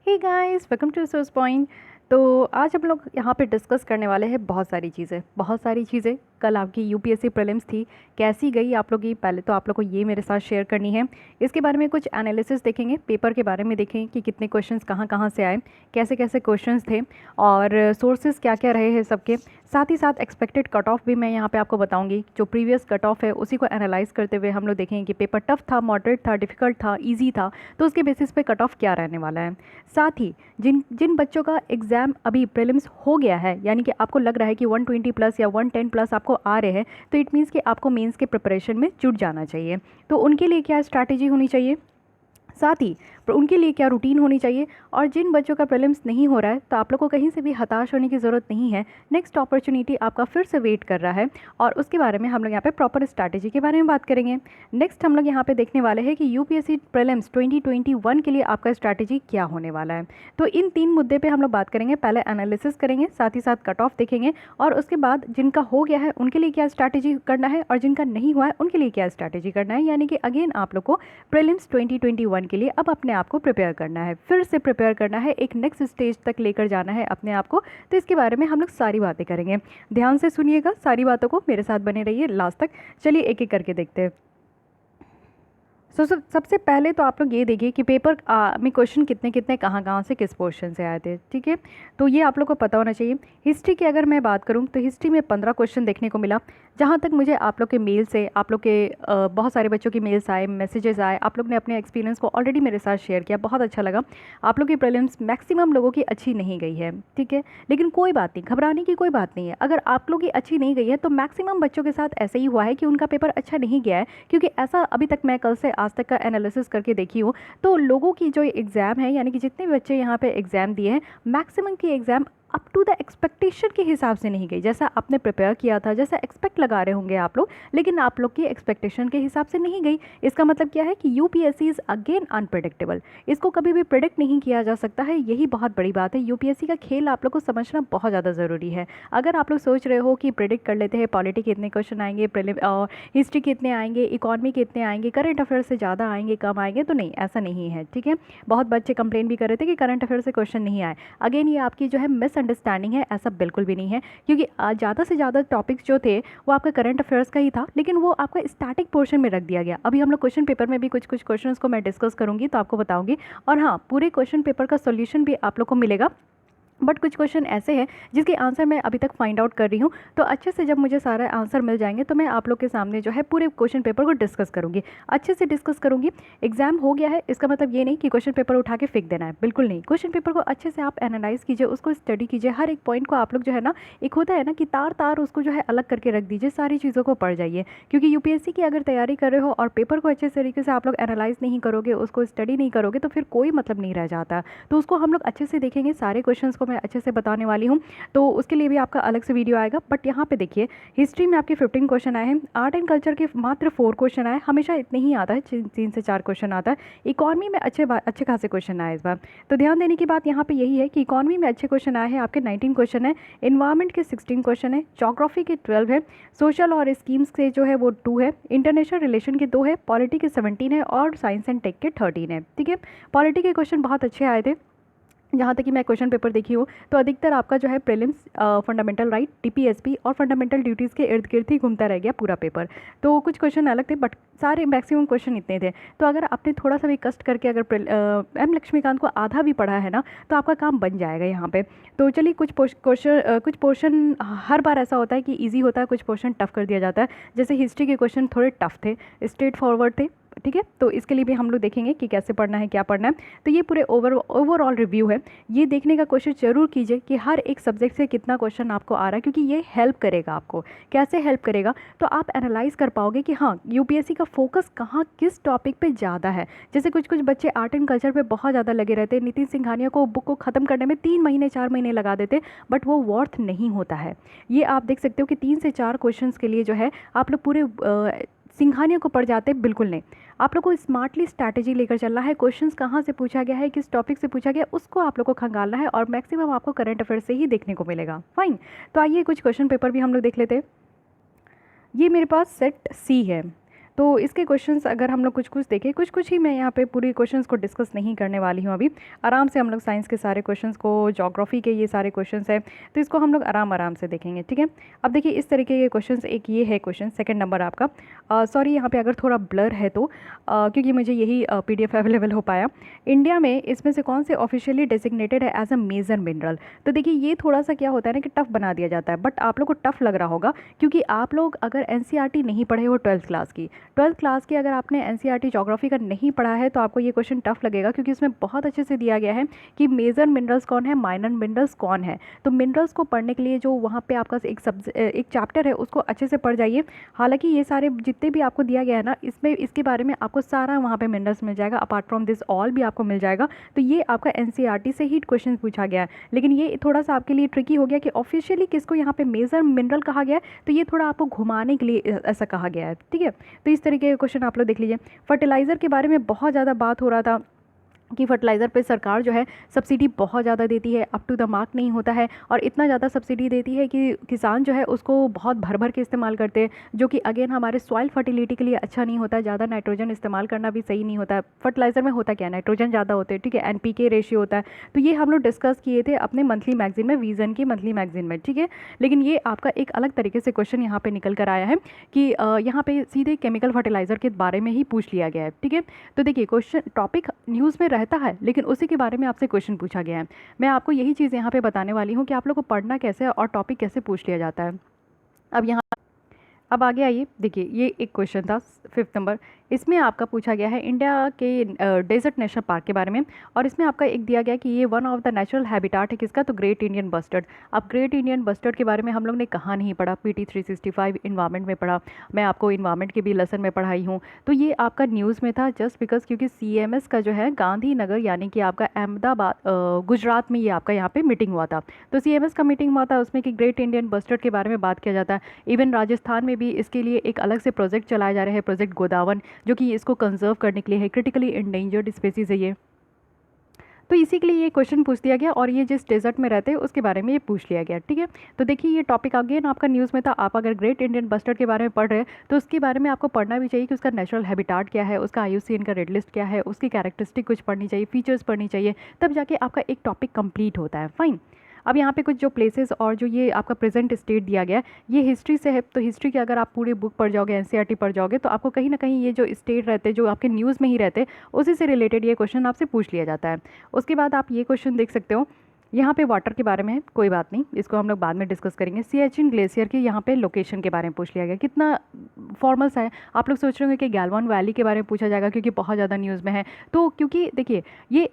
Hey guys, welcome to source point. तो आज हम लोग यहाँ पे डिस्कस करने वाले हैं बहुत सारी चीज़ें। कल आपकी यूपीएससी प्रीलिम्स थी, कैसी गई आप लोग की? पहले तो आप लोग को ये मेरे साथ शेयर करनी है। इसके बारे में कुछ एनालिसिस देखेंगे, पेपर के बारे में देखेंगे कि कितने क्वेश्चंस कहाँ कहाँ से आए, कैसे कैसे क्वेश्चंस थे और सोर्सेज क्या क्या रहे हैं सबके। साथ ही साथ एक्सपेक्टेड कट ऑफ भी मैं यहाँ पे आपको बताऊंगी। जो प्रीवियस कट ऑफ है उसी को एनालाइज करते हुए हम लोग देखेंगे कि पेपर टफ था, मॉडरेट था, डिफिकल्ट था, ईजी था, तो उसके बेसिस पे कट ऑफ क्या रहने वाला है। साथ ही जिन जिन बच्चों का एग्ज़ाम अभी प्रीलिम्स हो गया है, यानी कि आपको लग रहा है कि 120 प्लस या 110 प्लस आपको आ रहे हैं, तो इट मीन्स कि आपको मेंस के प्रिपरेशन में जुट जाना चाहिए। तो उनके लिए क्या स्ट्रैटेजी होनी चाहिए, साथ ही उनके लिए क्या रूटीन होनी चाहिए। और जिन बच्चों का प्रीलिम्स नहीं हो रहा है, तो आप लोग को कहीं से भी हताश होने की ज़रूरत नहीं है। नेक्स्ट अपॉर्चुनिटी आपका फिर से वेट कर रहा है और उसके बारे में हम लोग यहाँ पे प्रॉपर स्ट्रैटेजी के बारे में बात करेंगे। नेक्स्ट हम लोग यहाँ पे देखने वाले हैं कि यूपीएससी प्रीलिम्स 2021 के लिए आपका स्ट्रैटेजी क्या होने वाला है। तो इन 3 मुद्दे पे हम लोग बात करेंगे। पहले एनालिसिस करेंगे, साथ ही साथ कट ऑफ देखेंगे और उसके बाद जिनका हो गया है उनके लिए क्या स्ट्रैटेजी करना है और जिनका नहीं हुआ है उनके लिए क्या स्ट्रैटेजी करना है। यानी कि अगेन आप लोग को प्रीलिम्स 2021 के लिए अब अपने आप को प्रिपेयर करना है, फिर से प्रिपेयर करना है, एक नेक्स्ट स्टेज तक लेकर जाना है अपने आप को। तो इसके बारे में हम लोग सारी बातें करेंगे। ध्यान से सुनिएगा सारी बातों को, मेरे साथ बने रहिए लास्ट तक। चलिए एक एक करके देखते हैं। सबसे पहले तो आप लोग ये देखिए कि पेपर में क्वेश्चन कितने कितने कहाँ कहाँ से किस पोर्शन से आए थे। ठीक है, तो ये आप लोग को पता होना चाहिए। हिस्ट्री की अगर मैं बात करूँ तो हिस्ट्री में 15 क्वेश्चन देखने को मिला। जहाँ तक मुझे आप लोग के मेल से, आप लोग के बहुत सारे बच्चों की मेल्स आए, मैसेजेस आए, आप लोग ने अपने एक्सपीरियंस को ऑलरेडी मेरे साथ शेयर किया, बहुत अच्छा लगा। आप लोग की प्रीलिम्स मैक्सिमम लोगों की अच्छी नहीं गई है, ठीक है, लेकिन कोई बात नहीं, घबराने की कोई बात नहीं है। अगर आप लोग की अच्छी नहीं गई है तो मैक्सिमम बच्चों के साथ ऐसा ही हुआ है कि उनका पेपर अच्छा नहीं गया है, क्योंकि ऐसा अभी तक मैं कल से आज तक का एनालिसिस करके देखी हूँ। तो लोगों की जो एग्ज़ाम है, यानी कि जितने भी बच्चे यहाँ पे एग्ज़ाम दिए हैं, मैक्सिमम की exam up to the expectation के हिसाब से नहीं गई। जैसा आपने प्रिपेयर किया था, जैसा एक्सपेक्ट लगा रहे होंगे आप लोग, लेकिन आप लोग की एक्सपेक्टेशन के हिसाब से नहीं गई। इसका मतलब क्या है कि यूपीएससी इज़ अगेन अनप्रेडिक्टेबल। इसको कभी भी प्रिडिक्ट नहीं किया जा सकता है, यही बहुत बड़ी बात है। यूपीएससी का खेल आप लोग को समझना बहुत ज़्यादा ज़रूरी है। अगर आप लोग सोच रहे हो कि प्रिडिक्ट कर लेते हैं पॉलिटी के इतने क्वेश्चन आएंगे, हिस्ट्री के इतने आएंगे, इकॉनमी के इतने आएंगे, करंट अफेयर से ज़्यादा आएंगे, कम आएंगे, तो नहीं, ऐसा नहीं है। ठीक है, बहुत बच्चे कंप्लेन भी कर रहे थे कि करंट अफेयर से क्वेश्चन नहीं आए। अगेन ये आपकी जो है मिसअंडरस्टैंडिंग है, ऐसा बिल्कुल भी नहीं है, क्योंकि ज़्यादा से ज़्यादा टॉपिक्स जो थे वो आपका करंट अफेयर्स का ही था, लेकिन वो आपका स्टैटिक पोर्शन में रख दिया गया। अभी हम लोग क्वेश्चन पेपर में भी कुछ कुछ क्वेश्चंस को मैं डिस्कस करूँगी तो आपको बताऊँगी। और हाँ, पूरे क्वेश्चन पेपर का सोल्यूशन भी आप लोग को मिलेगा, बट कुछ क्वेश्चन ऐसे हैं जिसके आंसर मैं अभी तक फाइंड आउट कर रही हूँ। तो अच्छे से जब मुझे सारा आंसर मिल जाएंगे तो मैं आप लोग के सामने जो है पूरे क्वेश्चन पेपर को डिस्कस करूँगी, अच्छे से डिस्कस करूँगी। एग्जाम हो गया है इसका मतलब ये नहीं कि क्वेश्चन पेपर उठा के फेंक देना है, बिल्कुल नहीं। क्वेश्चन पेपर को अच्छे से आप एनालाइज कीजिए, उसको स्टडी कीजिए, हर एक पॉइंट को आप लोग जो है ना, एक होता है ना कि तार तार, उसको जो है अलग करके रख दीजिए, सारी चीज़ों को पढ़ जाइए। क्योंकि यूपीएससी की अगर तैयारी कर रहे हो और पेपर को अच्छे तरीके से आप लोग एनालाइज नहीं करोगे, उसको स्टडी नहीं करोगे, तो फिर कोई मतलब नहीं रह जाता। तो उसको हम लोग अच्छे से देखेंगे, सारे क्वेश्चन को मैं अच्छे से बताने वाली हूँ, तो उसके लिए भी आपका अलग से वीडियो आएगा। बट यहाँ पे देखिए, हिस्ट्री में आपके 15 क्वेश्चन आए हैं, आर्ट एंड कल्चर के मात्र 4 क्वेश्चन आए, हमेशा इतने ही आता है, 3 से 4 क्वेश्चन आता है। इकॉनमी में अच्छे खासे क्वेश्चन आए इस बार। तो ध्यान देने की बात यहाँ पे यही है कि इकॉनमी में अच्छे क्वेश्चन आए हैं, आपके 19 क्वेश्चन है, इन्वायरमेंट के 16 क्वेश्चन है, जोग्राफी के 12 है, सोशल और स्कीम्स के जो है वो 2 है, इंटरनेशनल रिलेशन के 2 है, पॉलिटी के 17 है और साइंस एंड टेक के 13 है। ठीक है, पॉलिटी के क्वेश्चन बहुत अच्छे आए थे। जहाँ तक कि मैं क्वेश्चन पेपर देखी हूँ तो अधिकतर आपका जो है प्रीलिम्स, फंडामेंटल राइट, टीपीएसपी और फंडामेंटल ड्यूटीज़ के इर्द गिर्द ही घूमता रह गया पूरा पेपर। तो कुछ क्वेश्चन अलग थे बट सारे मैक्सिमम क्वेश्चन इतने थे। तो अगर आपने थोड़ा सा भी कष्ट करके अगर एम लक्ष्मीकांत को आधा भी पढ़ा है ना, तो आपका काम बन जाएगा यहाँ पे। तो चलिए, कुछ पोर्शन हर बार ऐसा होता है कि ईजी होता है, कुछ पोर्शन टफ कर दिया जाता है। जैसे हिस्ट्री के क्वेश्चन थोड़े टफ थे, स्ट्रेट फॉरवर्ड थे। ठीक है, तो इसके लिए भी हम लोग देखेंगे कि कैसे पढ़ना है, क्या पढ़ना है। तो ये पूरे ओवरऑल रिव्यू है, ये देखने का कोशिश जरूर कीजिए कि हर एक सब्जेक्ट से कितना क्वेश्चन आपको आ रहा है, क्योंकि ये हेल्प करेगा आपको। कैसे हेल्प करेगा, तो आप एनालाइज कर पाओगे कि हाँ, यूपीएससी का फोकस कहाँ किस टॉपिक पे ज़्यादा है। जैसे कुछ कुछ बच्चे आर्ट एंड कल्चर पे बहुत ज़्यादा लगे रहते हैं, नितिन सिंघानिया को बुक को ख़त्म करने में 3 महीने 4 महीने लगा देते, बट वो वर्थ नहीं होता है। ये आप देख सकते हो कि 3 से 4 क्वेश्चन के लिए जो है आप लोग पूरे सिंघानिया को पढ़ जाते, बिल्कुल नहीं। आप लोग को स्मार्टली स्ट्रैटेजी लेकर चलना है, क्वेश्चंस कहाँ से पूछा गया है, किस टॉपिक से पूछा गया, उसको आप लोग को खंगालना है, और मैक्सिमम आपको करंट अफेयर से ही देखने को मिलेगा। फाइन, तो आइए कुछ क्वेश्चन पेपर भी हम लोग देख लेते हैं। ये मेरे पास सेट सी है। तो इसके क्वेश्चंस अगर हम लोग कुछ कुछ देखें, कुछ कुछ ही, मैं यहाँ पे पूरी क्वेश्चंस को डिस्कस नहीं करने वाली हूँ अभी। आराम से हम लोग साइंस के सारे क्वेश्चंस को, ज्योग्राफी के ये सारे क्वेश्चंस है तो इसको हम लोग आराम आराम से देखेंगे, ठीक है। अब देखिए इस तरीके के क्वेश्चंस, एक ये है क्वेश्चन सेकंड नंबर आपका, सॉरी यहाँ पे अगर थोड़ा ब्लर है तो क्योंकि मुझे यही PDF अवेलेबल हो पाया। इंडिया में इसमें से कौन से ऑफिशियली डेजिग्नेटेड है एज अ मेजर मिनरल। तो देखिए ये थोड़ा सा क्या होता है ना कि टफ बना दिया जाता है, बट आप लोग को टफ लग रहा होगा क्योंकि आप लोग अगर NCERT नहीं पढ़े हो 12th क्लास की, 12th क्लास की अगर आपने NCERT ज्योग्राफी का नहीं पढ़ा है तो आपको ये क्वेश्चन टफ लगेगा, क्योंकि इसमें बहुत अच्छे से दिया गया है कि मेजर मिनरल्स कौन है, माइनर मिनरल्स कौन है। तो मिनरल्स को पढ़ने के लिए जो वहाँ पे आपका एक चैप्टर है उसको अच्छे से पढ़ जाइए। हालांकि ये सारे जितने भी आपको दिया गया है ना, इसमें इसके बारे में आपको सारा वहाँ पे मिनरल्स मिल जाएगा, अपार्ट फ्रॉम दिस ऑल भी आपको मिल जाएगा। तो ये आपका NCERT से ही क्वेश्चन पूछा गया है, लेकिन ये थोड़ा सा आपके लिए ट्रिकी हो गया कि ऑफिशियली किसको यहाँ पे मेजर मिनरल कहा गया है, तो ये थोड़ा आपको घुमाने के लिए ऐसा कहा गया है, ठीक है। तो इस तरीके के क्वेश्चन आप लोग देख लीजिए। फर्टिलाइज़र के बारे में बहुत ज़्यादा बात हो रहा था कि फर्टिलाइज़र पे सरकार जो है सब्सिडी बहुत ज़्यादा देती है, अप टू द मार्क नहीं होता है, और इतना ज़्यादा सब्सिडी देती है कि किसान जो है उसको बहुत भर भर के इस्तेमाल करते हैं, जो कि अगेन हमारे सॉइल फर्टिलिटी के लिए अच्छा नहीं होता है। ज़्यादा नाइट्रोजन इस्तेमाल करना भी सही नहीं होता है। फर्टिलाइज़र में होता क्या है, नाइट्रोजन ज़्यादा होते हैं, ठीक है, NPK रेशियो होता है। तो ये हम लोग डिस्कस किए थे अपने मंथली मैगजीन में, विजन की मंथली मैगजीन में, ठीक है। लेकिन ये आपका एक अलग तरीके से क्वेश्चन यहाँ पर निकल कर आया है कि यहाँ पे सीधे केमिकल फर्टिलाइज़र के बारे में ही पूछ लिया गया है, ठीक है। तो देखिए क्वेश्चन टॉपिक न्यूज़ में रहता है, लेकिन उसी के बारे में आपसे क्वेश्चन पूछा गया है। मैं आपको यही चीज़ यहाँ पे बताने वाली हूँ कि आप लोग को पढ़ना कैसे है और टॉपिक कैसे पूछ लिया जाता है। अब आगे आइए, देखिए ये एक क्वेश्चन था 5th नंबर, इसमें आपका पूछा गया है इंडिया के डेजर्ट नेशनल पार्क के बारे में, और इसमें आपका एक दिया गया कि ये one of the natural habitat है किसका, तो ग्रेट इंडियन बस्टर्ड। अब ग्रेट इंडियन बस्टर्ड के बारे में हम लोग ने कहाँ नहीं पढ़ा, PT 365 इन्वायरमेंट में पढ़ा, मैं आपको इन्वायरमेंट के भी लेसन में पढ़ाई हूँ। तो ये आपका न्यूज़ में था जस्ट बिकॉज क्योंकि CMS का जो है गांधीनगर यानी कि आपका अहमदाबाद गुजरात में ये आपका यहाँ पे मीटिंग हुआ था। तो CMS का मीटिंग हुआ था उसमें कि ग्रेट इंडियन बस्टर्ड के बारे में बात किया जाता है। इवन राजस्थान में भी इसके लिए एक अलग से प्रोजेक्ट चलाया जा रहा है, प्रोजेक्ट गोदावन, जो कि इसको कंजर्व करने के लिए है, क्रिटिकली इंडेंजर्ड स्पीसीज है ये। तो इसी के लिए ये क्वेश्चन पूछ दिया गया, और ये जिस डेजर्ट में रहते हैं उसके बारे में ये पूछ लिया गया, ठीक है। तो देखिए ये टॉपिक अगेन आपका न्यूज़ में था। आप अगर ग्रेट इंडियन बस्टर्ड के बारे में पढ़ रहे हैं तो उसके बारे में आपको पढ़ना भी चाहिए कि उसका नेचुरल हैबिटाट क्या है, उसका IUCN का रेड लिस्ट क्या है, उसकी कैरेक्टरिस्टिक कुछ पढ़नी चाहिए, फीचर्स पढ़नी चाहिए, तब जाके आपका एक टॉपिक कंप्लीट होता है, फाइन। अब यहाँ पे कुछ जो प्लेसेस और जो ये आपका प्रेजेंट स्टेट दिया गया है ये हिस्ट्री से है, तो हिस्ट्री की अगर आप पूरी बुक पढ़ जाओगे, NCERT पढ़ जाओगे, तो आपको कहीं ना कहीं ये जो स्टेट रहते हैं जो आपके न्यूज़ में ही रहते हैं उसी से रिलेटेड ये क्वेश्चन आपसे पूछ लिया जाता है। उसके बाद आप ये क्वेश्चन देख सकते हो, यहाँ पे वाटर के बारे में है, कोई बात नहीं, इसको हम लोग बाद में डिस्कस करेंगे। सियाचिन ग्लेशियर की यहाँ पे लोकेशन के बारे में पूछ लिया गया, कितना फॉर्मल सा है। आप लोग सोच रहे होंगे कि गैलवान वैली के बारे में पूछा जाएगा क्योंकि बहुत ज़्यादा न्यूज़ में है, तो क्योंकि देखिए ये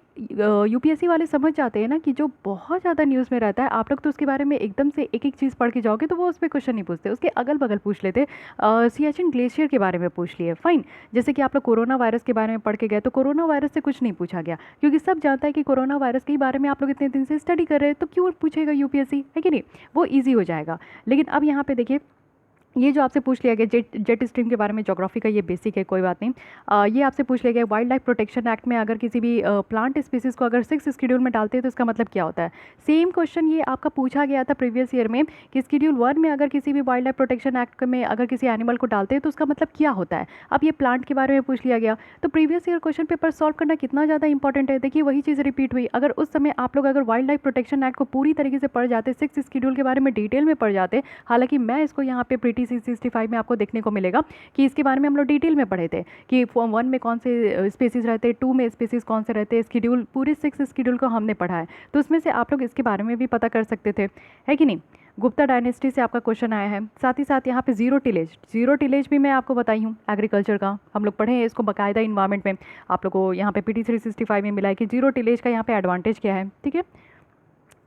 UPSC वाले समझ जाते हैं ना कि जो बहुत ज़्यादा न्यूज़ में रहता है आप लोग तो उसके बारे में एकदम से एक एक चीज़ पढ़ के जाओगे तो वो उस पर क्वेश्चन नहीं पूछते, उसके अगल बगल पूछ लेते। सियाचिन ग्लेशियर के बारे में पूछ लिए, फाइन। जैसे कि आप लोग कोरोना वायरस के बारे में पढ़ के गए तो कोरोना वायरस से कुछ नहीं पूछा गया, क्योंकि सब जानता है कि कोरोना वायरस के बारे में आप लोग इतने दिन से स्टडी कर रहे हैं, तो क्यों पूछेगा UPSC, है कि नहीं, वो ईजी हो जाएगा। लेकिन अब यहाँ पे देखिए ये जो आपसे पूछ लिया गया जेट स्ट्रीम के बारे में, ज्योग्राफी का ये बेसिक है, कोई बात नहीं। ये आपसे पूछ लिया गया वाइल्ड लाइफ प्रोटेक्शन एक्ट में अगर किसी भी प्लांट स्पीसीज़ को अगर 6th शेड्यूल में डालते हैं तो इसका मतलब क्या होता है। सेम क्वेश्चन ये आपका पूछा गया था प्रीवियस ईयर में कि शेड्यूल 1 में अगर किसी भी वाइल्ड लाइफ प्रोटेक्शन एक्ट में अगर किसी एनिमल को डालते हैं तो उसका मतलब क्या होता है। अब ये प्लांट के बारे में पूछ लिया गया, तो previous year question paper solve करना कितना ज़्यादा इंपॉर्टेंट है। देखिए वही चीज़ रिपीट हुई, अगर उस समय आप लोग अगर वाइल्ड लाइफ प्रोटेक्शन एक्ट को पूरी तरीके से पढ़ जाते, 6th शेड्यूल के बारे में डिटेल में पढ़ जाते, हालांकि मैं इसको यहाँ पे PT 365 में आपको देखने को मिलेगा कि इसके बारे में हम लोग डिटेल में पढ़े थे कि फॉर्म 1 में कौन से स्पीसीज रहते हैं, 2 में स्पीसीज कौन से रहते हैं, शेड्यूल पूरे 6 शेड्यूल को हमने पढ़ा है, तो उसमें से आप लोग इसके बारे में भी पता कर सकते थे, है कि नहीं। गुप्ता डायनेस्टी से आपका क्वेश्चन आया है, साथ ही साथ यहाँ पे जीरो टिलेज भी मैं आपको बताई हूँ, एग्रीकल्चर का हम लोग पढ़े हैं इसको बाकायदा इन्वायरमेंट में। आप लोग को यहाँ पे PT 365 में मिला है कि जीरो टिलेज का यहाँ पे एडवांटेज क्या है, ठीक है।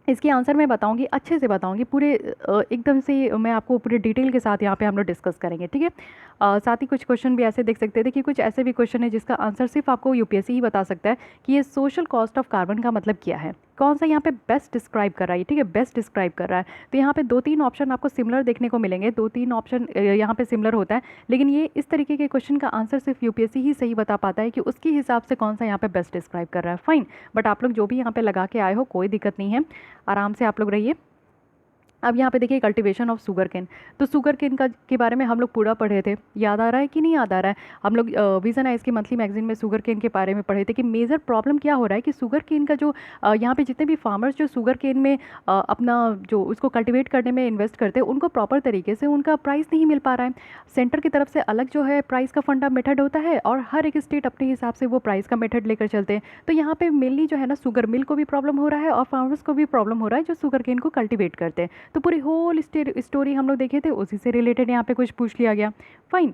इसकी आंसर मैं बताऊंगी, अच्छे से बताऊंगी, पूरे एकदम से मैं आपको पूरे डिटेल के साथ यहाँ पे हम लोग डिस्कस करेंगे, ठीक है। साथ ही कुछ क्वेश्चन भी ऐसे देख सकते हैं, देखिए कुछ ऐसे भी क्वेश्चन है जिसका आंसर सिर्फ आपको UPSC ही बता सकता है कि ये सोशल कॉस्ट ऑफ कार्बन का मतलब क्या है, कौन सा यहाँ पे बेस्ट डिस्क्राइब कर रहा है, ठीक है, बेस्ट डिस्क्राइब कर रहा है। तो यहाँ पे 2-3 ऑप्शन आपको सिमिलर देखने को मिलेंगे, 2-3 ऑप्शन यहाँ पे सिमिलर होता है, लेकिन ये इस तरीके के क्वेश्चन का आंसर सिर्फ UPSC ही सही बता पाता है कि उसके हिसाब से कौन सा यहाँ पे बेस्ट डिस्क्राइब कर रहा है, फाइन। बट आप लोग जो भी यहाँ पे लगा के आए हो कोई दिक्कत नहीं है, आराम से आप लोग रहिए। अब यहाँ पे देखिए कल्टीवेशन ऑफ शुगर केन। तो शुगर केन का के बारे में हम लोग पूरा पढ़े थे, याद आ रहा है कि नहीं याद आ रहा है? हम लोग विजन आइज की मंथली मैगजीन में शुगर केन के बारे में पढ़े थे कि मेजर प्रॉब्लम क्या हो रहा है कि शुगर केन का जो यहाँ पे जितने भी फार्मर्स जो शुगर केन में अपना जो उसको कल्टिवेट करने में इन्वेस्ट करते हैं उनको प्रॉपर तरीके से उनका प्राइस नहीं मिल पा रहा है। सेंटर की तरफ से अलग जो है प्राइस का फंडा मेथड होता है और हर एक स्टेट अपने हिसाब से वो प्राइस का मेथड लेकर चलते हैं। तो यहाँ पे मेनली जो है ना शुगर मिल को भी प्रॉब्लम हो रहा है और फार्मर्स को भी प्रॉब्लम हो रहा है जो शुगर केन को कल्टिवेट करते हैं। तो पूरी होल स्टोरी हम लोग देखे थे, उसी से रिलेटेड यहाँ पे कुछ पूछ लिया गया। फाइन।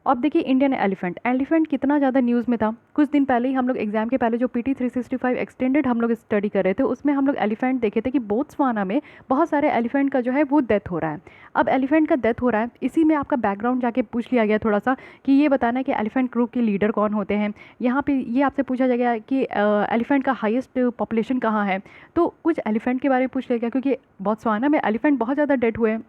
अब देखिए इंडियन एलिफेंट, एलिफेंट कितना ज़्यादा न्यूज़ में था। कुछ दिन पहले ही हम लोग एग्जाम के पहले जो PT 365 एक्सटेंडेड हम लोग स्टडी कर रहे थे उसमें हम लोग एलिफेंट देखे थे कि बोत्सवाना में बहुत सारे एलिफेंट का जो है वो डेथ हो रहा है। अब एलिफेंट का डेथ हो रहा है, इसी में आपका बैकग्राउंड जाके पूछ लिया गया थोड़ा सा कि ये बताना है कि एलिफेंट ग्रुप के लीडर कौन होते हैं। यहाँ पे ये आपसे पूछा जाएगा कि एलिफेंट का हाईएस्ट पॉपुलेशन कहाँ है। तो कुछ एलिफेंट के बारे में पूछ लिया गया क्योंकि बोत्सवाना में एलिफेंट बहुत ज़्यादा डेड हुए हैं,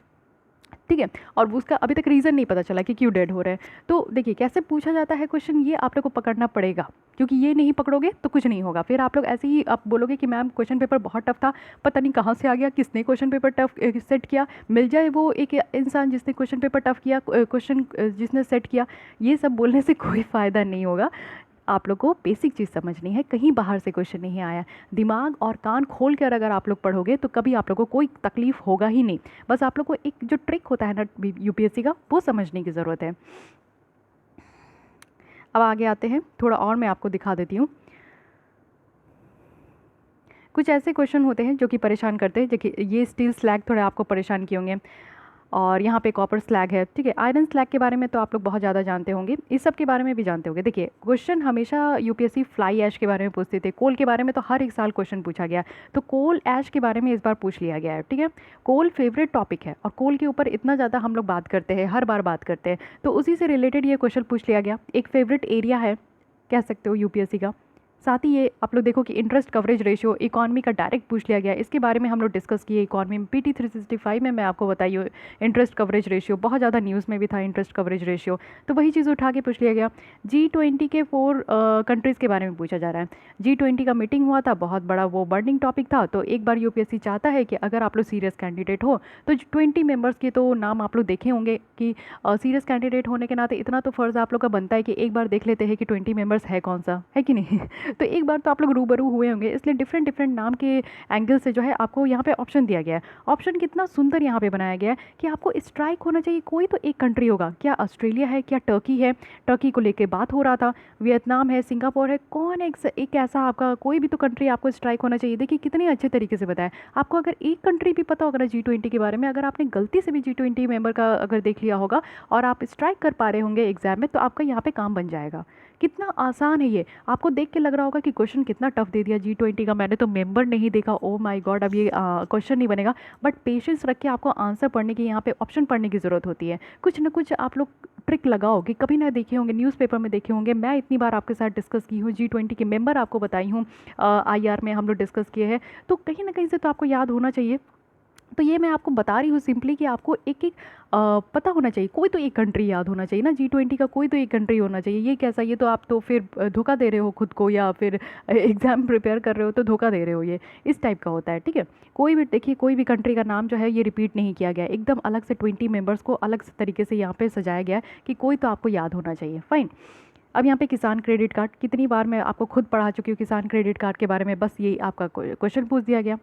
ठीक है, और उसका अभी तक रीज़न नहीं पता चला कि क्यों डेड हो रहे हैं। तो देखिए कैसे पूछा जाता है क्वेश्चन, ये आप लोग को पकड़ना पड़ेगा क्योंकि ये नहीं पकड़ोगे तो कुछ नहीं होगा। फिर आप लोग ऐसे ही आप बोलोगे कि मैम क्वेश्चन पेपर बहुत टफ था, पता नहीं कहाँ से आ गया, किसने क्वेश्चन पेपर टफ सेट किया, मिल जाए वो एक इंसान जिसने क्वेश्चन पेपर टफ किया, क्वेश्चन जिसने सेट किया। ये सब बोलने से कोई फ़ायदा नहीं होगा। आप लोग को बेसिक चीज़ समझनी है, कहीं बाहर से क्वेश्चन नहीं आया। दिमाग और कान खोल कर अगर आप लोग पढ़ोगे तो कभी आप लोग को कोई तकलीफ होगा ही नहीं। बस आप लोग को एक जो ट्रिक होता है ना UPSC का, वो समझने की ज़रूरत है। अब आगे आते हैं, थोड़ा और मैं आपको दिखा देती हूँ। कुछ ऐसे क्वेश्चन होते हैं जो कि परेशान करते हैं। देखिए ये स्टील स्लैग थोड़े आपको परेशान किए होंगे और यहाँ पे कॉपर स्लैग है, ठीक है। आयरन स्लैग के बारे में तो आप लोग बहुत ज़्यादा जानते होंगे, इस सब के बारे में भी जानते होंगे। देखिए क्वेश्चन हमेशा UPSC फ्लाई ऐश के बारे में पूछते थे, कोल के बारे में तो हर एक साल क्वेश्चन पूछा गया, तो कोल ऐश के बारे में इस बार पूछ लिया गया है, ठीक है। कोल फेवरेट टॉपिक है और कोल के ऊपर इतना ज़्यादा हम लोग बात करते हैं, हर बार बात करते हैं, तो उसी से रिलेटेड ये क्वेश्चन पूछ लिया गया। एक फेवरेट एरिया है कह सकते हो UPSC का। साथ ही ये आप लोग देखो कि इंटरेस्ट कवरेज रेशियो इकॉनमी का डायरेक्ट पूछ लिया गया, इसके बारे में हम लोग डिस्कस किए इकॉनमी में। PT 365 में मैं आपको बताइए इंटरेस्ट कवरेज रेशियो बहुत ज़्यादा न्यूज़ में भी था, इंटरेस्ट कवरेज रेशियो, तो वही चीज़ उठा के पूछ लिया गया। G20 के 4 कंट्रीज़ के बारे में पूछा जा रहा है। G20 का मीटिंग हुआ था, बहुत बड़ा वो बर्निंग टॉपिक था, तो एक बार UPSC चाहता है कि अगर आप लोग सीरियस कैंडिडेट हो तो 20 मेंबर्स के तो नाम आप लोग देखे होंगे कि सीरियस कैंडिडेट होने के नाते इतना तो फ़र्ज़ आप लोग का बनता है कि एक बार देख लेते हैं कि 20 मेंबर्स है कौन सा, है कि नहीं। तो एक बार तो आप लोग रूबरू हुए होंगे, इसलिए डिफरेंट डिफरेंट नाम के एंगल से जो है आपको यहाँ पे ऑप्शन दिया गया है। ऑप्शन कितना सुंदर यहाँ पे बनाया गया है कि आपको स्ट्राइक होना चाहिए कोई तो एक कंट्री होगा, क्या ऑस्ट्रेलिया है, क्या टर्की है, टर्की को लेके बात हो रहा था, वियतनाम है, सिंगापुर है, कौन एक ऐसा आपका कोई भी तो कंट्री आपको स्ट्राइक होना चाहिए। देखिए कितने अच्छे तरीके से बताया आपको। अगर एक कंट्री भी पता होगा G20 के बारे में, अगर आपने गलती से भी G20 मेंबर का अगर देख लिया होगा और आप स्ट्राइक कर पा रहे होंगे एग्जाम में, तो आपका यहाँ पे काम बन जाएगा। कितना आसान है ये, आपको देख के लग रहा होगा कि क्वेश्चन कितना टफ दे दिया G20 का, मैंने तो मेंबर नहीं देखा, ओ माय गॉड अब ये क्वेश्चन नहीं बनेगा। बट पेशेंस रख के आपको आंसर पढ़ने की, यहाँ पे ऑप्शन पढ़ने की ज़रूरत होती है। कुछ ना कुछ आप लोग ट्रिक लगाओ कि कभी ना देखे होंगे, न्यूज़पेपर में देखे होंगे, मैं इतनी बार आपके साथ डिस्कस की हूँ, G20 के मेंबर आपको बताई हूँ, IR में हम लोग डिस्कस किए हैं, तो कहीं ना कहीं से तो आपको याद होना चाहिए। तो ये मैं आपको बता रही हूँ सिंपली कि आपको एक एक पता होना चाहिए, कोई तो एक कंट्री याद होना चाहिए ना, G20 का कोई तो एक कंट्री होना चाहिए। ये कैसा, ये तो आप तो फिर धोखा दे रहे हो खुद को, या फिर एग्ज़ाम प्रिपेयर कर रहे हो तो धोखा दे रहे हो, ये इस टाइप का होता है, ठीक है। कोई भी देखिए, कोई भी कंट्री का नाम जो है ये रिपीट नहीं किया गया, एकदम अलग से 20 मेंबर्स को अलग से तरीके से यहाँ पर सजाया गया है कि कोई तो आपको याद होना चाहिए। फाइन। अब यहाँ पे किसान क्रेडिट कार्ड, कितनी बार मैं आपको खुद पढ़ा चुकी हूँ किसान क्रेडिट कार्ड के बारे में, बस ये आपका क्वेश्चन पूछ दिया गया।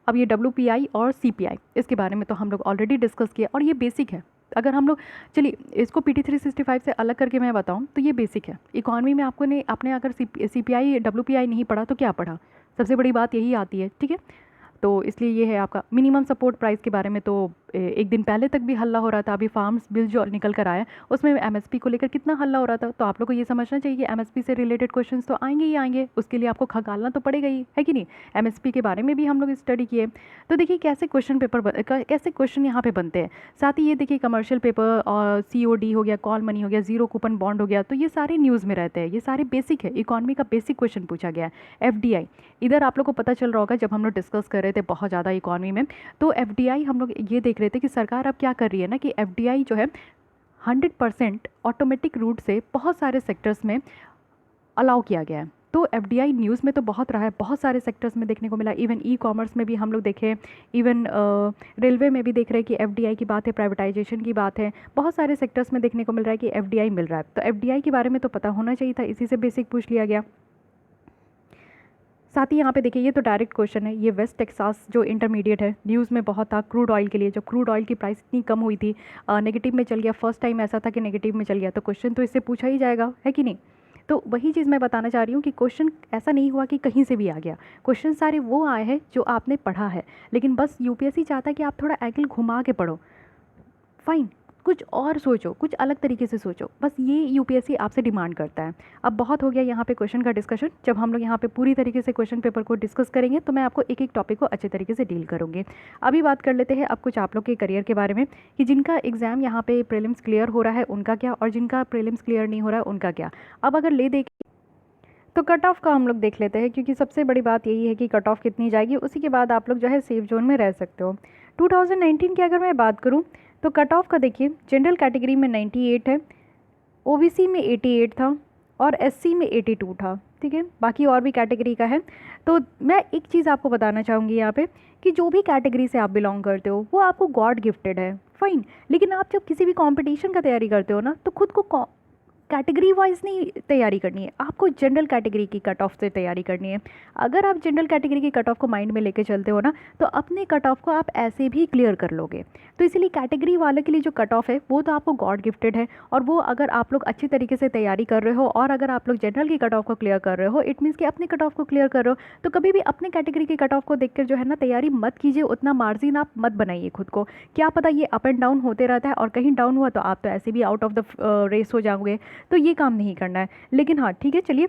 अब ये WPI और CPI, इसके बारे में तो हम लोग ऑलरेडी डिस्कस किया और ये बेसिक है। अगर हम लोग, चलिए इसको PT 365 से अलग करके मैं बताऊं तो ये बेसिक है। इकॉनमी में आपने अगर CPI WPI नहीं पढ़ा तो क्या पढ़ा, सबसे बड़ी बात यही आती है, ठीक है। तो इसलिए ये है आपका मिनिमम सपोर्ट प्राइस के बारे में, तो एक दिन पहले तक भी हल्ला हो रहा था, अभी फार्म्स बिल जो निकल कर आया उसमें MSP को लेकर कितना हल्ला हो रहा था। तो आप लोग को ये समझना चाहिए कि MSP से रिलेटेड क्वेश्चंस तो आएंगे ही आएंगे, उसके लिए आपको खंगालना तो पड़ेगा ही, है कि नहीं। MSP के बारे में भी हम लोग स्टडी किए। तो देखिए कैसे क्वेश्चन पेपर कैसे क्वेश्चन यहाँ पे बनते हैं। साथ ही ये देखिए कमर्शियल पेपर और COD हो गया, कॉल मनी हो गया, जीरो कूपन बॉन्ड हो गया, तो ये सारे न्यूज़ में रहते हैं, ये सारे बेसिक है, इकॉनमी का बेसिक क्वेश्चन पूछा गया है। FDI, इधर आप लोग को पता चल रहा होगा जब हम लोग डिस्कस कर रहे थे बहुत ज़्यादा इकॉनमी में, तो FDI हम लोग ये देख रहे थे कि सरकार अब क्या कर रही है ना कि FDI जो है 100% ऑटोमेटिक रूट से बहुत सारे सेक्टर्स में अलाउ किया गया है। तो एफडीआई न्यूज़ में तो बहुत रहा है, बहुत सारे सेक्टर्स में देखने को मिला, इवन ई कॉमर्स में भी हम लोग देखे, इवन रेलवे में भी देख रहे हैं कि एफडीआई की बात है, प्राइवेटाइजेशन की बात है, बहुत सारे सेक्टर्स में देखने को मिल रहा है कि एफडीआई मिल रहा है। तो एफडीआई के बारे में तो पता होना चाहिए था, इसी से बेसिक पूछ लिया गया। साथ ही यहाँ पे देखिए, ये तो डायरेक्ट क्वेश्चन है, ये वेस्ट टेक्सास जो इंटरमीडिएट है, न्यूज़ में बहुत था क्रूड ऑयल के लिए, जब क्रूड ऑयल की प्राइस इतनी कम हुई थी, नेगेटिव में चल गया, फर्स्ट टाइम ऐसा था कि नेगेटिव में चल गया, तो क्वेश्चन तो इससे पूछा ही जाएगा, है कि नहीं। तो वही चीज़ मैं बताना चाह रही हूँ कि क्वेश्चन ऐसा नहीं हुआ कि कहीं से भी आ गया, क्वेश्चन सारे वो आए हैं जो आपने पढ़ा है, लेकिन बस यूपीएससी चाहता है कि आप थोड़ा एंगल घुमा के पढ़ो, फाइन, कुछ और सोचो, कुछ अलग तरीके से सोचो, बस ये यूपीएससी आपसे डिमांड करता है। अब बहुत हो गया यहाँ पे क्वेश्चन का डिस्कशन, जब हम लोग यहाँ पे पूरी तरीके से क्वेश्चन पेपर को डिस्कस करेंगे तो मैं आपको एक एक टॉपिक को अच्छे तरीके से डील करूँगी। अभी बात कर लेते हैं अब कुछ आप लोग के करियर के बारे में, कि जिनका एग्ज़ाम यहाँ पे प्रीलिम्स क्लियर हो रहा है उनका क्या, और जिनका प्रीलिम्स क्लियर नहीं हो रहा है उनका क्या। अब अगर ले देखें तो कट ऑफ का हम लोग देख लेते हैं, क्योंकि सबसे बड़ी बात यही है कि कट ऑफ कितनी जाएगी, उसी के बाद आप लोग जो है सेफ जोन में रह सकते हो। 2019 की अगर मैं बात करूं तो कट ऑफ का देखिए, जनरल कैटेगरी में 98 है, ओबीसी में 88 था, और एससी में 82 था, ठीक है, बाकी और भी कैटेगरी का है। तो मैं एक चीज़ आपको बताना चाहूँगी यहाँ पे, कि जो भी कैटेगरी से आप बिलोंग करते हो वो आपको गॉड गिफ्टेड है, फाइन, लेकिन आप जब किसी भी कंपटीशन का तैयारी करते हो ना, तो खुद को कैटेगरी वाइज नहीं तैयारी करनी है, आपको जनरल कैटेगरी की कट ऑफ से तैयारी करनी है। अगर आप जनरल कैटेगरी की कट ऑफ को माइंड में लेके चलते हो ना, तो अपने कट ऑफ को आप ऐसे भी क्लियर कर लोगे। तो इसीलिए कैटेगरी वाले के लिए जो कट ऑफ है वो तो आपको गॉड गिफ्टेड है, और वो अगर आप लोग अच्छी तरीके से तैयारी कर रहे हो, और अगर आप लोग जनरल की कट ऑफ को क्लियर कर रहे हो, इट मीन्स कि अपने कट ऑफ को क्लियर कर रहे हो, तो कभी भी अपने कैटेगरी की कट ऑफ को देखकर जो है ना तैयारी मत कीजिए, उतना मार्जिन आप मत बनाइए खुद को, क्या पता ये अप एंड डाउन होते रहता है, और कहीं डाउन हुआ तो आप तो ऐसे भी आउट ऑफ द रेस हो जाओगे, तो ये काम नहीं करना है। लेकिन हाँ ठीक है, चलिए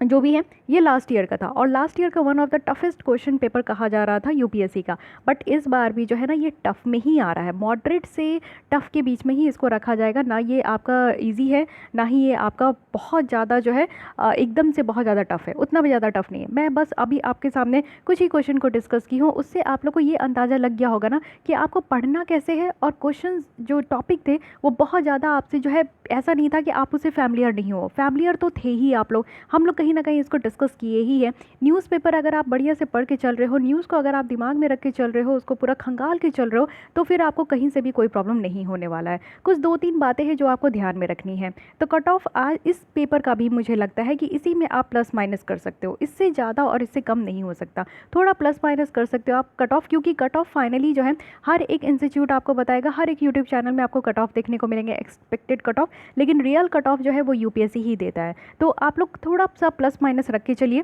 जो भी है, ये लास्ट ईयर का था, और लास्ट ईयर का one of the toughest question paper कहा जा रहा था यूपीएससी का, बट इस बार भी जो है ना ये टफ में ही आ रहा है, मॉडरेट से टफ के बीच में ही इसको रखा जाएगा, ना ये आपका इजी है, ना ही ये आपका बहुत ज़्यादा जो है एकदम से बहुत ज़्यादा टफ है, उतना भी ज़्यादा टफ नहीं है। मैं बस अभी आपके सामने कुछ ही क्वेश्चन को डिस्कस की हूँ, उससे आप लोग को ये अंदाज़ा लग गया होगा ना कि आपको पढ़ना कैसे है, और क्वेश्चन जो टॉपिक थे वो बहुत ज़्यादा आपसे जो है, ऐसा नहीं था कि आप उससे फैमिलियर नहीं हो, फैमिलियर तो थे ही आप लोग, हम लोग कहीं ना कहीं इसको डिस्कस किए ही है। न्यूज़पेपर अगर आप बढ़िया से पढ़ के चल रहे हो, न्यूज़ को अगर आप दिमाग में रख के चल रहे हो, उसको पूरा खंगाल के चल रहे हो, तो फिर आपको कहीं से भी कोई प्रॉब्लम नहीं होने वाला है। कुछ 2-3 बातें हैं जो आपको ध्यान में रखनी है। तो कट ऑफ आज इस पेपर का भी मुझे लगता है कि इसी में आप प्लस माइनस कर सकते हो, इससे ज़्यादा और इससे कम नहीं हो सकता, थोड़ा प्लस माइनस कर सकते हो आप कट ऑफ, क्योंकि कट ऑफ फाइनली जो है हर एक इंस्टीट्यूट आपको बताएगा, हर एक यूट्यूब चैनल में आपको कट ऑफ देखने को मिलेंगे, एक्सपेक्टेड कट ऑफ, लेकिन रियल कट ऑफ जो है वो यूपीएससी ही देता है। तो आप लोग थोड़ा सा प्लस माइनस रख के चलिए,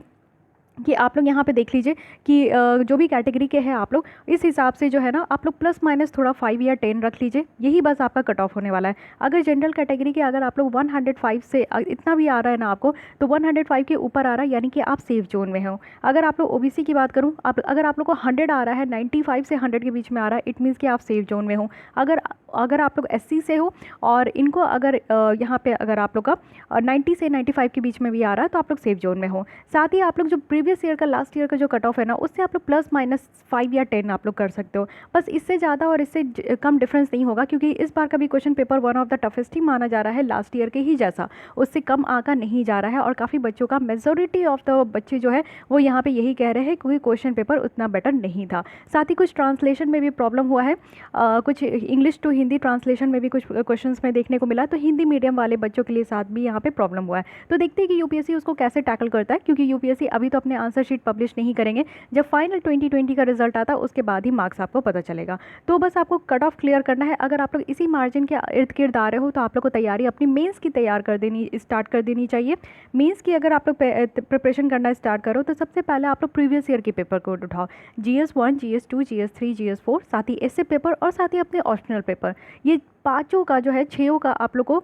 कि आप लोग यहाँ पे देख लीजिए कि जो भी कैटेगरी के हैं आप लोग, इस हिसाब से जो है ना आप लोग प्लस माइनस थोड़ा 5 या 10 रख लीजिए, यही बस आपका कट ऑफ होने वाला है। अगर जनरल कैटेगरी के अगर आप लोग 105 से इतना भी आ रहा है ना आपको, तो 105 के ऊपर आ रहा है यानी कि आप सेफ जोन में हो। अगर आप लोग ओबीसी की बात करूँ, अगर आप लोग को 100 आ रहा है, 95 से 100 के बीच में आ रहा है, इट मीन्स कि आप सेफ जोन में हो। अगर आप लोग एससी से हो, और इनको अगर यहाँ पे अगर आप लोग का 90 से 95 के बीच में भी आ रहा है, तो आप लोग सेफ जोन में हो। साथ ही आप लोग जो प्रीवियस ईयर का लास्ट ईयर का जो कट ऑफ है ना, उससे आप लोग प्लस माइनस 5 या 10 आप लोग कर सकते हो, बस इससे ज़्यादा और इससे कम डिफरेंस नहीं होगा, क्योंकि इस बार का भी question paper one of the toughest ही माना जा रहा है, लास्ट ईयर के ही जैसा, उससे कम आंका नहीं जा रहा है, और काफ़ी बच्चों का मेजोरिटी ऑफ द बच्चे जो है वो यहाँ पे यही कह रहे हैं, क्योंकि क्वेश्चन पेपर उतना बेटर नहीं था। साथ ही कुछ ट्रांसलेशन में भी प्रॉब्लम हुआ है, कुछ इंग्लिश टू हिंदी ट्रांसलेशन में भी कुछ क्वेश्चंस में देखने को मिला, तो हिंदी मीडियम वाले बच्चों के लिए साथ भी यहाँ पे प्रॉब्लम हुआ है। तो देखते हैं कि यूपीएससी उसको कैसे टैकल करता है, क्योंकि यूपीएससी अभी तो अपने आंसर शीट पब्लिश नहीं करेंगे, जब फाइनल 2020 का रिजल्ट आता है उसके बाद ही मार्क्स आपको पता चलेगा। तो बस आपको कट ऑफ क्लियर करना है। अगर आप लोग इसी मार्जिन के इर्द गिर्द आ रहे हो, तो आप लोग को तैयारी अपनी मेंस की स्टार्ट कर देनी चाहिए। मेंस की अगर आप लोग प्रिपरेशन करना स्टार्ट करो, तो सबसे पहले आप लोग प्रीवियस ईयर के पेपर को उठाओ, GS1, GS2, GS3, GS4, साथ ही एसए पेपर, और साथ ही अपने ऑप्शनल पेपर, ये पाँचों का जो है 6 का आप लोग को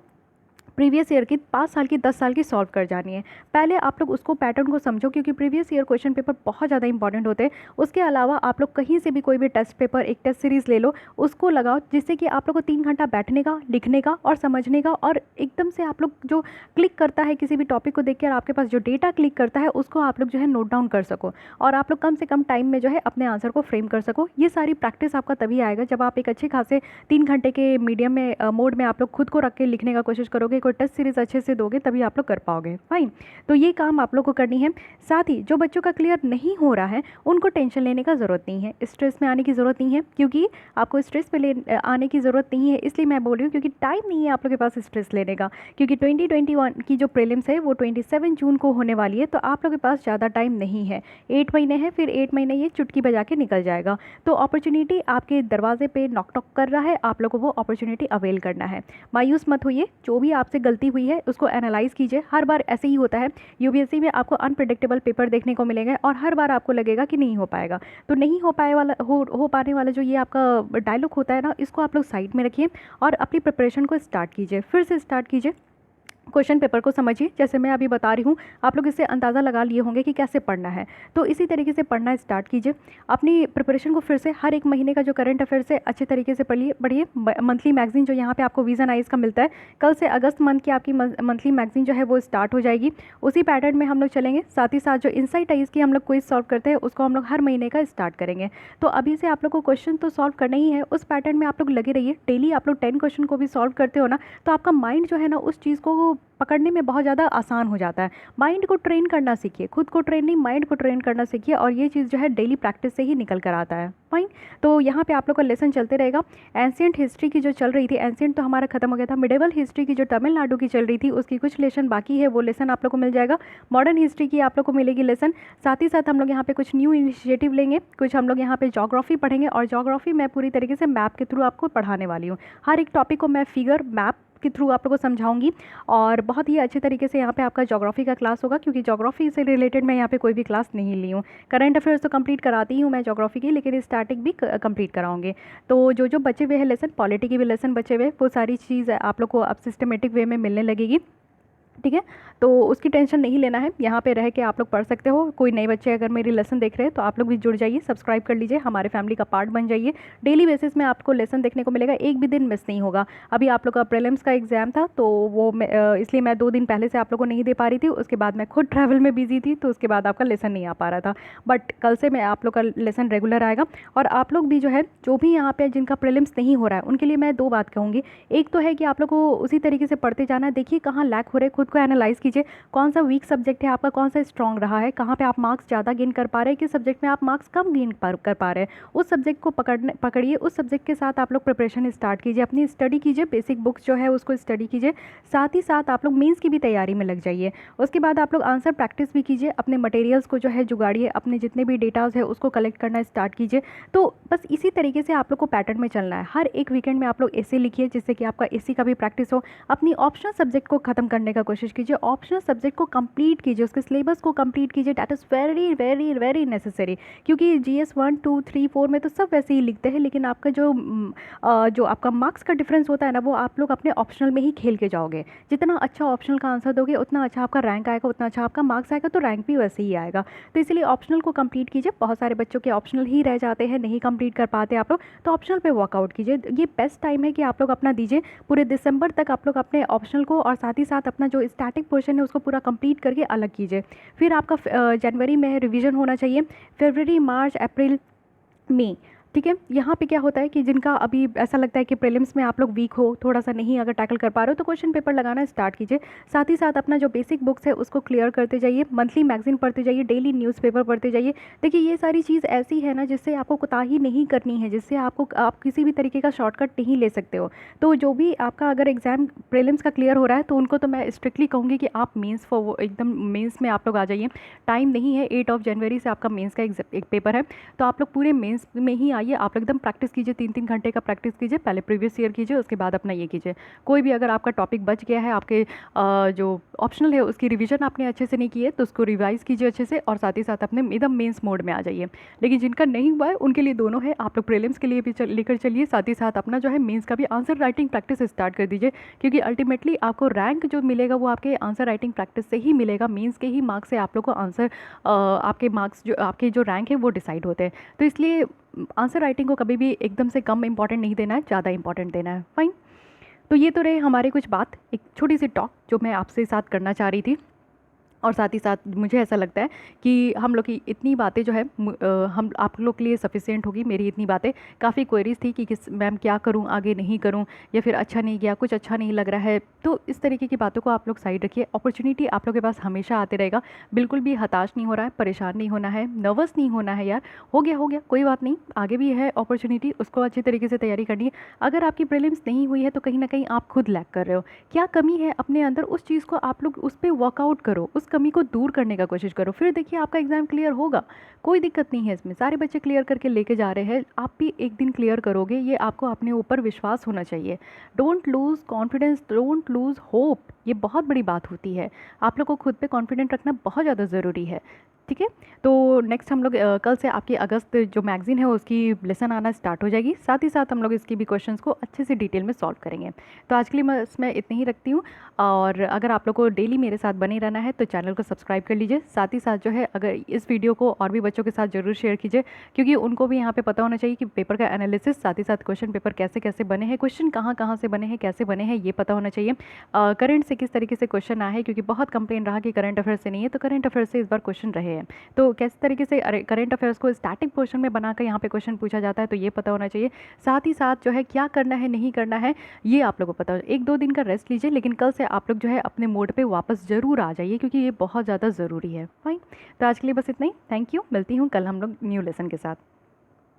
प्रीवियस ईयर की 5 साल की 10 साल की सॉल्व कर जानी है। पहले आप लोग उसको पैटर्न को समझो, क्योंकि प्रीवियस ईयर क्वेश्चन पेपर बहुत ज़्यादा इंपॉर्टेंट होते हैं। उसके अलावा आप लोग कहीं से भी कोई भी टेस्ट पेपर, एक टेस्ट सीरीज़ ले लो, उसको लगाओ, जिससे कि आप लोग को 3 घंटा बैठने का, लिखने का और समझने का, और एकदम से आप लोग जो क्लिक करता है किसी भी टॉपिक को देख कर, आपके पास जो डेटा क्लिक करता है उसको आप लोग जो है नोट डाउन कर सको, और आप लोग कम से कम टाइम में जो है अपने आंसर को फ्रेम कर सको। ये सारी प्रैक्टिस आपका तभी आएगा जब आप एक अच्छे खासे 3 घंटे के मीडियम में मोड में आप लोग खुद को रख के लिखने का कोशिश करोगे, एक और टेस्ट सीरीज़ अच्छे से दोगे तभी आप लोग कर पाओगे। फाइन, तो ये काम आप लोग को करनी है। साथ ही जो बच्चों का क्लियर नहीं हो रहा है उनको टेंशन लेने का ज़रूरत नहीं है, स्ट्रेस में आने की ज़रूरत नहीं है, क्योंकि आपको स्ट्रेस पे आने की ज़रूरत नहीं है। इसलिए मैं बोल रही हूँ क्योंकि टाइम नहीं है आप लोग के पास स्ट्रेस लेने का, क्योंकि 2021 की जो प्रीलिम्स है वो 27 जून को होने वाली है। तो आप लोग के पास ज़्यादा टाइम नहीं है, 8 महीने हैं, फिर 8 महीने ये चुटकी बजा के निकल जाएगा। तो अपॉर्चुनिटी आपके दरवाजे पे नॉक नॉक कर रहा है, आप लोग को वो अपॉर्चुनिटी अवेल करना है। मायूस मत होइए, जो भी आपसे गलती हुई है उसको एनालाइज कीजिए। हर बार ऐसे ही होता है, यूपीएससी में आपको अनप्रेडिक्टेबल पेपर देखने को मिलेंगे और हर बार आपको लगेगा कि नहीं हो पाएगा। तो नहीं हो पाने वाला जो ये आपका डायलॉग होता है ना, इसको आप लोग साइड में रखिए और अपनी प्रिपरेशन को स्टार्ट कीजिए, फिर से स्टार्ट कीजिए। क्वेश्चन पेपर को समझिए, जैसे मैं अभी बता रही हूँ, आप लोग इससे अंदाज़ा लगा लिए होंगे कि कैसे पढ़ना है। तो इसी तरीके से पढ़ना स्टार्ट कीजिए। अपनी प्रिपरेशन को फिर से हर एक महीने का जो करंट अफेयर्स है अच्छे तरीके से पढ़िए। मंथली मैगजीन जो यहाँ पे आपको विजन आइज का मिलता है, कल से अगस्त मंथ की आपकी मंथली मैगजीन जो है वो स्टार्ट हो जाएगी। उसी पैटर्न में हम लोग चलेंगे। साथ ही साथ जो इनसाइट आइज की हम लोग क्विज सॉल्व करते हैं उसको हम लोग हर महीने का स्टार्ट करेंगे। तो अभी से आप लोग को क्वेश्चन तो सॉल्व करना ही है, उस पैटर्न में आप लोग लगे रहिए। डेली आप लोग 10 क्वेश्चन को भी सॉल्व करते हो ना, तो आपका माइंड जो है ना उस चीज़ को पकड़ने में बहुत ज़्यादा आसान हो जाता है। माइंड को ट्रेन करना सीखिए, खुद को ट्रेन नहीं, माइंड को ट्रेन करना सीखिए, और ये चीज़ जो है डेली प्रैक्टिस से ही निकल कर आता है। फाइन, तो यहाँ पे आप लोग का लेसन चलते रहेगा। एंशिएंट हिस्ट्री की जो चल रही थी, एंशिएंट तो हमारा खत्म हो गया था। मिडेवल हिस्ट्री की जो तमिलनाडु की चल रही थी उसकी कुछ लेसन बाकी है, वो लेसन आप लोग को मिल जाएगा। मॉडर्न हिस्ट्री की आप लोग को मिलेगी लेसन। साथ ही साथ हम लोग यहाँ पे कुछ न्यू इनिशिएटिव लेंगे, कुछ हम लोग यहाँ पे ज्योग्राफी पढ़ेंगे, और ज्योग्राफी मैं पूरी तरीके से मैप के थ्रू आपको पढ़ाने वाली हूँ। हर एक टॉपिक को मैं फिगर मैप के थ्रू आप लोगों को समझाऊंगी, और बहुत ही अच्छे तरीके से यहाँ पे आपका ज्योग्राफी का क्लास होगा, क्योंकि ज्योग्राफी से रिलेटेड मैं यहाँ पे कोई भी क्लास नहीं ली हूँ। करंट अफेयर्स तो कंप्लीट कराती हूँ मैं ज्योग्राफी की, लेकिन स्टैटिक भी कंप्लीट कराऊंगे। तो जो जो बचे हुए हैं लेसन, पॉलिटी के भी लेसन बचे हुए, वो सारी चीज़ आप लोग को अब सिस्टमेटिक वे में मिलने लगेगी। ठीक है, तो उसकी टेंशन नहीं लेना है, यहाँ पे रह के आप लोग पढ़ सकते हो। कोई नए बच्चे अगर मेरी लेसन देख रहे हैं तो आप लोग भी जुड़ जाइए, सब्सक्राइब कर लीजिए, हमारे फैमिली का पार्ट बन जाइए। डेली बेसिस में आपको लेसन देखने को मिलेगा, एक भी दिन मिस नहीं होगा। अभी आप लोग का प्रीलिम्स का एग्जाम था, तो वो इसलिए मैं 2 दिन पहले से आप लोग को नहीं दे पा रही थी। उसके बाद मैं खुद ट्रैवल में बिजी थी, तो उसके बाद आपका लेसन नहीं आ पा रहा था। बट कल से मैं आप लोग का लेसन रेगुलर आएगा। और आप लोग भी जो है, जो भी यहाँ पे जिनका प्रीलिम्स नहीं हो रहा है, उनके लिए मैं 2 बात कहूँगी। एक तो है कि आप लोग को उसी तरीके से पढ़ते जाना है, देखिए कहाँ लैक हो रहे, खुद को एनालाइज कीजिए, कौन सा वीक सब्जेक्ट है आपका, कौन सा स्ट्रॉन्ग रहा है, कहाँ पे आप मार्क्स ज़्यादा गेन कर पा रहे हैं, किस सब्जेक्ट में आप मार्क्स कम गेन कर पा रहे हैं। उस सब्जेक्ट को पकड़िए, उस सब्जेक्ट के साथ आप लोग प्रिपरेशन स्टार्ट कीजिए, अपनी स्टडी कीजिए, बेसिक बुक्स जो है उसको स्टडी कीजिए। साथ ही साथ आप लोग मेंस की भी तैयारी में लग जाइए। उसके बाद आप लोग आंसर प्रैक्टिस भी कीजिए, अपने मटेरियल्स को जो है जुगाड़िए, अपने जितने भी डेटाज है उसको कलेक्ट करना स्टार्ट कीजिए। तो बस इसी तरीके से आप लोग को पैटर्न में चलना है। हर एक वीकेंड में आप लोग एसे लिखिए, जिससे कि आपका एसी का भी प्रैक्टिस हो। अपनी ऑप्शनल सब्जेक्ट को खत्म करने का कोशिश कीजिए, ऑप्शनल सब्जेक्ट को कंप्लीट कीजिए, उसके सिलेबस को कंप्लीट कीजिए। That is very very very necessary, क्योंकि GS 1 2 3 4 में तो सब वैसे ही लिखते हैं, लेकिन आपका जो आपका मार्क्स का डिफरेंस होता है ना, वो आप लोग अपने ऑप्शनल में ही खेल के जाओगे। जितना अच्छा ऑप्शनल का आंसर दोगे उतना अच्छा आपका रैंक आएगा, उतना अच्छा आपका मार्क्स आएगा, तो रैंक भी वैसे ही आएगा। तो इसलिए ऑप्शनल को कंप्लीट कीजिए। बहुत सारे बच्चों के ऑप्शनल ही रह जाते हैं, नहीं कंप्लीट कर पाते आप लोग, तो ऑप्शनल पे वर्कआउट कीजिए। ये बेस्ट टाइम है कि आप लोग अपना दीजिए। पूरे दिसंबर तक आप लोग अपने ऑप्शनल को और साथ ही साथ अपना जो स्टैटिक पोर्शन है उसको पूरा कंप्लीट करके अलग कीजिए। फिर आपका जनवरी में रिवीजन होना चाहिए, फरवरी, मार्च, अप्रैल, मई। ठीक है, यहाँ पे क्या होता है कि जिनका अभी ऐसा लगता है कि प्रीलिम्स में आप लोग वीक हो, थोड़ा सा नहीं अगर टैकल कर पा रहे हो, तो क्वेश्चन पेपर लगाना स्टार्ट कीजिए। साथ ही साथ अपना जो बेसिक बुक्स है उसको क्लियर करते जाइए, मंथली मैगजीन पढ़ते जाइए, डेली न्यूज़पेपर पढ़ते जाइए। देखिए ये सारी चीज़ ऐसी है ना जिससे आपको कोताही नहीं करनी है, जिससे आप किसी भी तरीके का शॉर्टकट नहीं ले सकते हो। तो जो भी आपका अगर एग्जाम प्रीलिम्स का क्लियर हो रहा है, तो उनको तो मैं स्ट्रिक्टली कहूँगी कि आप मेंस एकदम मेंस में आप लोग आ जाइए। टाइम नहीं है, 8 जनवरी से आपका मेंस का एक पेपर है, तो आप लोग पूरे मेंस में ही आइए। आप लोग एकदम प्रैक्टिस कीजिए, 3-3 घंटे का प्रैक्टिस कीजिए, पहले प्रीवियस ईयर कीजिए, उसके बाद अपना ये कीजिए। कोई भी अगर आपका टॉपिक बच गया है, आपके जो ऑप्शनल है उसकी रिवीजन आपने अच्छे से नहीं की है, तो उसको रिवाइज कीजिए अच्छे से, और साथ ही साथ अपने एकदम मेंस मोड में आ जाइए। लेकिन जिनका नहीं हुआ है उनके लिए दोनों है, आप लोग प्रीलिम्स के लिए भी लेकर चलिए, साथ ही साथ अपना जो है मेंस का भी आंसर राइटिंग प्रैक्टिस स्टार्ट कर दीजिए, क्योंकि अल्टीमेटली आपको रैंक जो मिलेगा वो आपके आंसर राइटिंग प्रैक्टिस से ही मिलेगा। मेंस के ही मार्क्स से आप लोग को आंसर आपके मार्क्स जो आपके जो रैंक है वो डिसाइड होते हैं। तो इसलिए आंसर राइटिंग को कभी भी एकदम से कम इंपॉर्टेंट नहीं देना है, ज़्यादा इंपॉर्टेंट देना है। फाइन, तो ये तो रहे हमारे कुछ बात, एक छोटी सी टॉक जो मैं आपसे साथ करना चाह रही थी। और साथ ही साथ मुझे ऐसा लगता है कि हम लोग की इतनी बातें जो है हम आप लोग के लिए सफिशिएंट होगी। मेरी इतनी बातें, काफ़ी क्वेरीज थी कि किस मैम क्या करूं, आगे नहीं करूं, या फिर अच्छा नहीं गया, कुछ अच्छा नहीं लग रहा है। तो इस तरीके की बातों को आप लोग साइड रखिए। अपॉर्चुनिटी आप लोग के पास हमेशा आते रहेगा। बिल्कुल भी हताश नहीं हो रहा है, परेशान नहीं होना है, नर्वस नहीं होना है। यार हो गया कोई बात नहीं, आगे भी है अपॉर्चुनिटी, उसको अच्छी तरीके से तैयारी करनी है। अगर आपकी प्रीलिम्स नहीं हुई है तो कहीं ना कहीं आप खुद लैग कर रहे हो। क्या कमी है अपने अंदर, उस चीज़ को आप लोग उस पर वर्कआउट करो, उस कमी को दूर करने का कोशिश करो, फिर देखिए आपका एग्ज़ाम क्लियर होगा। कोई दिक्कत नहीं है इसमें, सारे बच्चे क्लियर करके लेके जा रहे हैं, आप भी एक दिन क्लियर करोगे। ये आपको अपने ऊपर विश्वास होना चाहिए। Don't lose confidence, don't lose hope, ये बहुत बड़ी बात होती है। आप लोग को खुद पे कॉन्फिडेंट रखना बहुत ज़्यादा ज़रूरी है। ठीक है, तो नेक्स्ट हम लोग कल से आपकी अगस्त जो मैगज़ीन है उसकी लेसन आना स्टार्ट हो जाएगी। साथ ही साथ हम लोग इसकी भी क्वेश्चंस को अच्छे से डिटेल में सॉल्व करेंगे। तो आज के लिए मैं इसमें इतनी ही रखती हूँ। और अगर आप लोग को डेली मेरे साथ बने रहना है तो चैनल को सब्सक्राइब कर लीजिए। साथ ही साथ जो है, अगर इस वीडियो को और भी बच्चों के साथ ज़रूर शेयर कीजिए, क्योंकि उनको भी यहाँ पे पता होना चाहिए कि पेपर का एनालिसिस, साथ ही साथ क्वेश्चन पेपर कैसे कैसे बने हैं, क्वेश्चन कहाँ कहाँ से बने हैं, कैसे बने हैं, ये पता होना चाहिए। करंट से किस तरीके से क्वेश्चन आए हैं, क्योंकि बहुत कंप्लेन रहा कि करंट अफेयर से नहीं है, तो करंट अफेयर से इस बार क्वेश्चन रहे हैं। तो किस तरीके से करंट अफेयर्स को स्टैटिक पोर्शन में बनाकर यहाँ पे क्वेश्चन पूछा जाता है, तो ये पता होना चाहिए। साथ ही साथ जो है क्या करना है नहीं करना है ये आप लोगों को पता हो। 1-2 दिन का रेस्ट लीजिए, लेकिन कल से आप लोग जो है अपने मोड पे वापस ज़रूर आ जाइए, क्योंकि ये बहुत ज़्यादा ज़रूरी है। फाइन, तो आज के लिए बस इतना ही। थैंक यू, मिलती हूँ कल हम लोग न्यू लेसन के साथ।